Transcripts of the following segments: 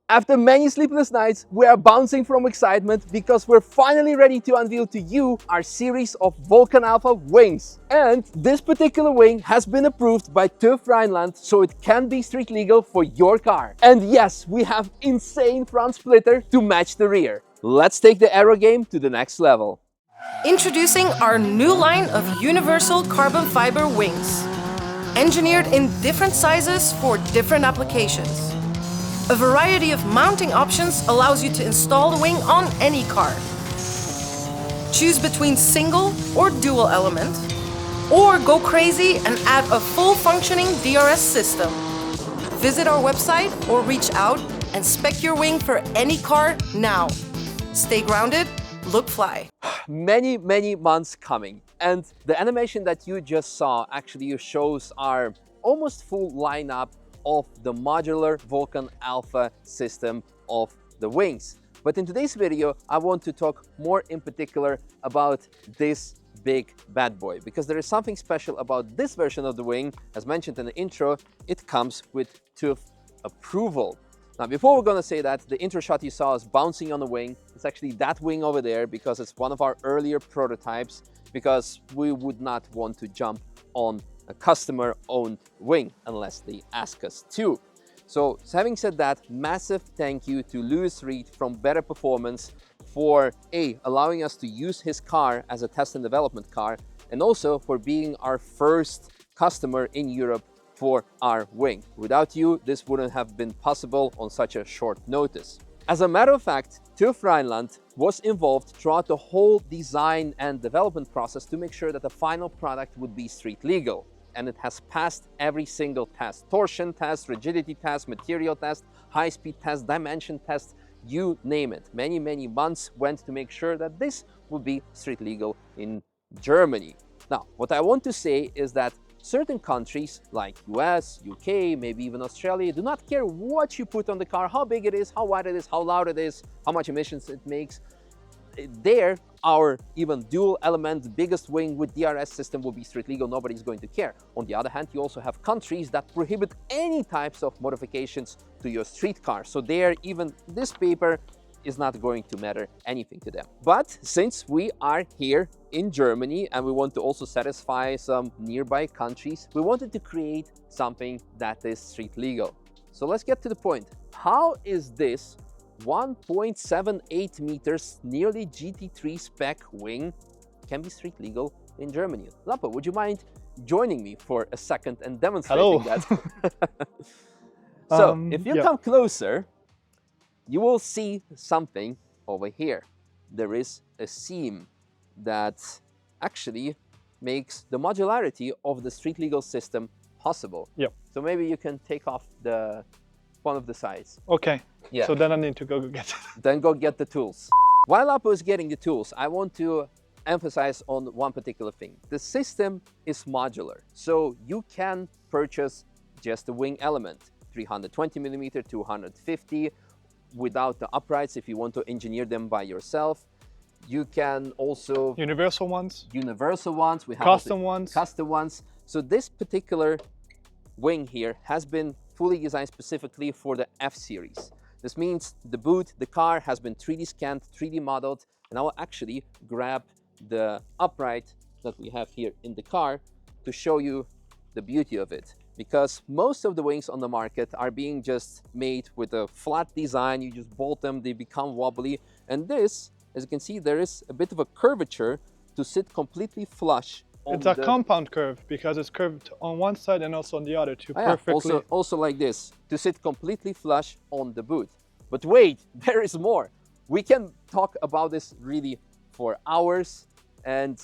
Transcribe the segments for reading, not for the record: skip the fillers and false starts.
After many sleepless nights, we are bouncing from excitement because we're finally ready to unveil to you our series of Vulcan Alpha wings. And this particular wing has been approved by TÜV Rheinland, so it can be street legal for your car. And yes, we have insane front splitter to match the rear. Let's take the Aero game to the next level. Introducing our new line of universal carbon fiber wings, engineered in different sizes for different applications. A variety of mounting options allows you to install the wing on any car. Choose between single or dual element, or go crazy and add a full functioning DRS system. Visit our website or reach out and spec your wing for any car now. Stay grounded, look fly. Many months coming, and the animation that you just saw actually shows our almost full lineup of the modular Vulcan Alpha system of the wings. But in today's video, I want to talk more in particular about this big bad boy, because there is something special about this version of the wing. As mentioned in the intro, it comes with TÜV approval. Now, before we're gonna say that, the intro shot you saw is bouncing on the wing. It's actually that wing over there because it's one of our earlier prototypes, because we would not want to jump on a customer-owned wing unless they ask us to. So having said that, massive thank you to Lewis Reed from Better Performance for allowing us to use his car as a test and development car, and also for being our first customer in Europe for our wing. Without you, this wouldn't have been possible on such a short notice. As a matter of fact, TÜV Rheinland was involved throughout the whole design and development process to make sure that the final product would be street legal. And it has passed every single test. Torsion test, rigidity test, material test, high-speed test, dimension test, you name it. Many months went to make sure that this would be street legal in Germany. Now, what I want to say is that certain countries like US, UK, maybe even Australia do not care what you put on the car, how big it is, how wide it is, how loud it is, how much emissions it makes. There, our even dual element, biggest wing with DRS system will be street legal, nobody's going to care. On the other hand, you also have countries that prohibit any types of modifications to your street car. So there, even this paper is not going to matter anything to them. But since we are here in Germany and we want to also satisfy some nearby countries, we wanted to create something that is street legal. So let's get to the point. How is this 1.78 meters, nearly GT3 spec wing can be street legal in Germany? Lapo, would you mind joining me for a second and demonstrating that? So if you come closer, you will see something over here. There is a seam that actually makes the modularity of the street legal system possible. Yep. So maybe you can take off one of the sides. Okay. Yeah. So then I need to go get it. Then go get the tools. While Lapo is getting the tools, I want to emphasize on one particular thing. The system is modular, so you can purchase just the wing element, 320 millimeter, 250, without the uprights if you want to engineer them by yourself. You can also Universal ones. We have custom ones. Custom ones. So this particular wing here has been fully designed specifically for the F series. This means the boot, the car has been 3D scanned, 3D modeled, and I will actually grab the upright that we have here in the car to show you the beauty of it. Because most of the wings on the market are being just made with a flat design. You just bolt them, they become wobbly. And this, as you can see, there is a bit of a curvature to sit completely flush. It's a compound curve because it's curved on one side and also on the other to perfectly. Also like this, to sit completely flush on the boot. But wait, there is more. We can talk about this really for hours. And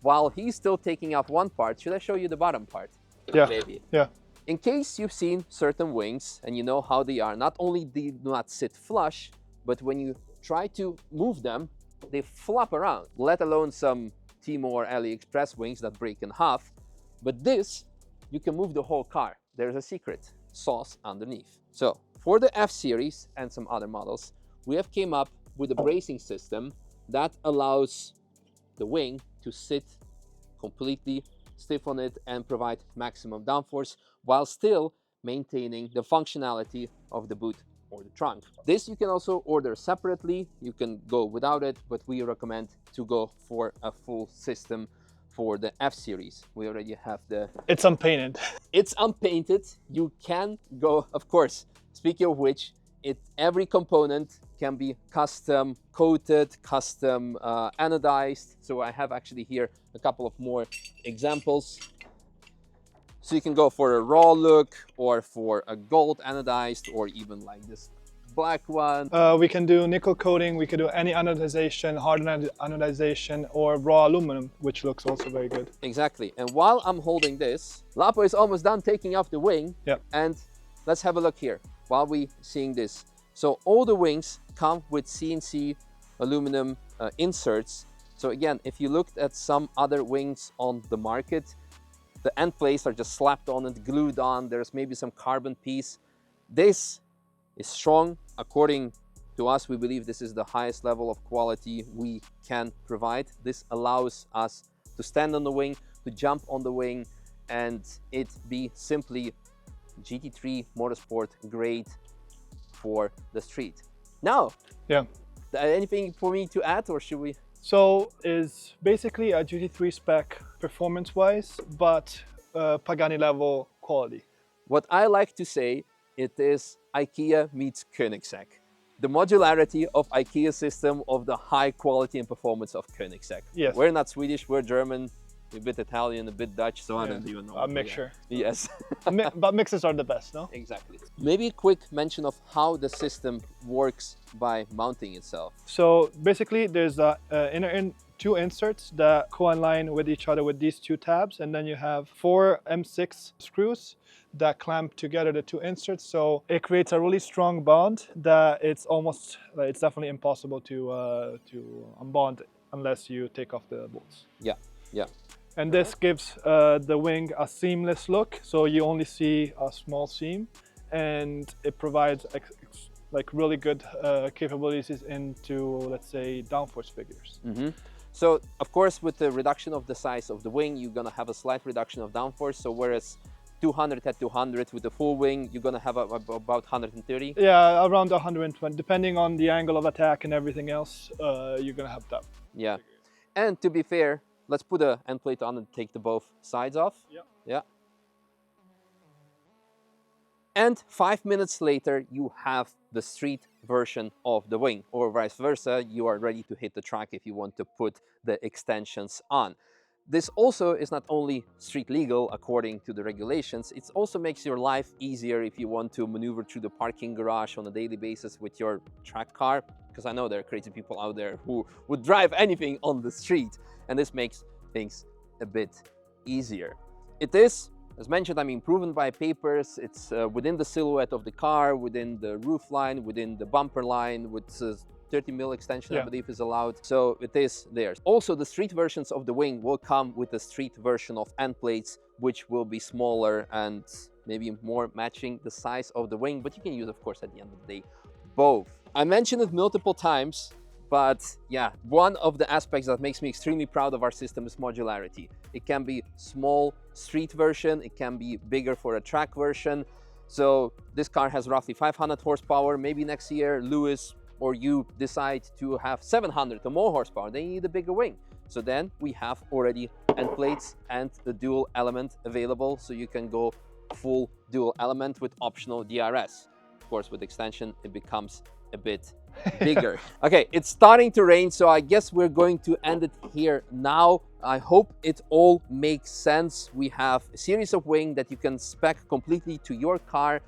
while he's still taking off one part, should I show you the bottom part? Yeah. Maybe. Yeah. In case you've seen certain wings and you know how they are, not only they do not sit flush, but when you try to move them, they flop around, let alone some Temu or AliExpress wings that break in half. But this, you can move the whole car. There's a secret sauce underneath. So for the F series and some other models, we have came up with a bracing system that allows the wing to sit completely stiff on it and provide maximum downforce while still maintaining the functionality of the boot or the trunk. This you can also order separately. You can go without it, but we recommend to go for a full system for the F series. We already have the... It's unpainted. It's unpainted. You can go, of course, speaking of which, every component can be custom coated, custom anodized. So I have actually here a couple of more examples. So you can go for a raw look or for a gold anodized or even like this black one. We can do nickel coating, we can do any anodization, hard anodization, or raw aluminum, which looks also very good. Exactly. And while I'm holding this, Lapo is almost done taking off the wing. Yep. And let's have a look here while we seeing this. So all the wings come with CNC aluminum inserts. So again, if you looked at some other wings on the market, the end plates are just slapped on and glued on. There's maybe some carbon piece. This is strong. According to us, we believe this is the highest level of quality we can provide. This allows us to stand on the wing, to jump on the wing, and it be simply GT3 Motorsport grade for the street. Now, yeah, anything for me to add, or should we? So is basically a GT3 spec performance-wise, but Pagani level quality. What I like to say, it is IKEA meets Koenigsegg. The modularity of IKEA system of the high quality and performance of Koenigsegg. Yes. We're not Swedish, we're German, a bit Italian, a bit Dutch, so I don't even know. A mixture. Yes. But mixes are the best, no? Exactly. Maybe a quick mention of how the system works by mounting itself. So basically there's two inserts that co-align with each other with these two tabs, and then you have 4 M6 screws that clamp together the two inserts. So it creates a really strong bond that it's definitely impossible to unbond unless you take off the bolts. Yeah, yeah. And this gives the wing a seamless look, so you only see a small seam, and it provides like really good capabilities into, let's say, downforce figures. Mm-hmm. So of course, with the reduction of the size of the wing, you're gonna have a slight reduction of downforce. So whereas 200 at 200 with the full wing, you're gonna have about 130. Yeah, around 120, depending on the angle of attack and everything else. You're gonna have that. Yeah, and to be fair, let's put an end plate on and take the both sides off. Yeah. Yeah. And 5 minutes later, you have the street version of the wing, or vice versa. You are ready to hit the track if you want to put the extensions on. This also is not only street legal according to the regulations, it also makes your life easier if you want to maneuver through the parking garage on a daily basis with your track car, because I know there are crazy people out there who would drive anything on the street, and this makes things a bit easier. It is, as mentioned, proven by papers. It's within the silhouette of the car, within the roof line, within the bumper line, with 30 mil extension, I believe, is allowed. So it is there. Also, the street versions of the wing will come with the street version of end plates, which will be smaller and maybe more matching the size of the wing. But you can use, of course, at the end of the day, both. I mentioned it multiple times, but yeah, one of the aspects that makes me extremely proud of our system is modularity. It can be small street version, it can be bigger for a track version. So this car has roughly 500 horsepower. Maybe next year, Lewis or you decide to have 700 or more horsepower, then you need a bigger wing. So then we have already end plates and the dual element available, so you can go full dual element with optional DRS. Of course, with extension, it becomes a bit bigger. Okay, it's starting to rain, so I guess we're going to end it here now. I hope it all makes sense. We have a series of wings that you can spec completely to your car.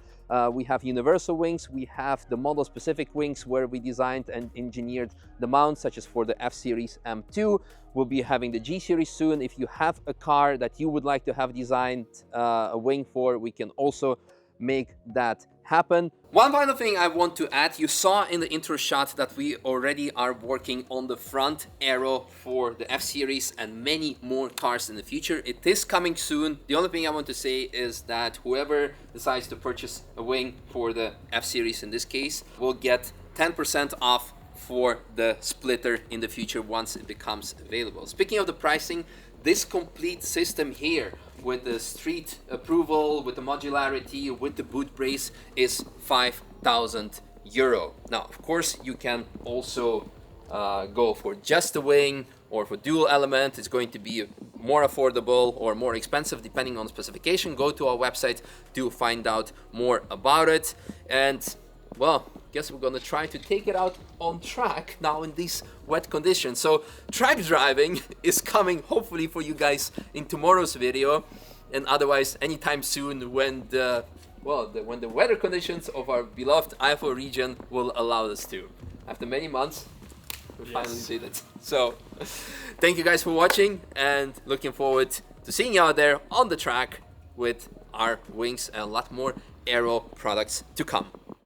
We have universal wings, we have the model specific wings where we designed and engineered the mounts, such as for the F-Series M2. We'll be having the G-Series soon. If you have a car that you would like to have designed a wing for, we can also make that happen. One final thing I want to add, you saw in the intro shot that we already are working on the front Aero for the F-Series and many more cars in the future. It is coming soon. The only thing I want to say is that whoever decides to purchase a wing for the F-Series in this case will get 10% off for the splitter in the future once it becomes available. Speaking of the pricing, this complete system here with the street approval, with the modularity, with the boot brace is 5,000 euro. Now, of course, you can also go for just a wing or for dual element. It's going to be more affordable or more expensive depending on specification. Go to our website to find out more about it. And well, guess we're gonna try to take it out on track now in these wet conditions. So track driving is coming hopefully for you guys in tomorrow's video, and otherwise anytime soon when the weather conditions of our beloved IFO region will allow us to. After many months, we finally did it. So thank you guys for watching, and looking forward to seeing you out there on the track with our wings and a lot more Aero products to come.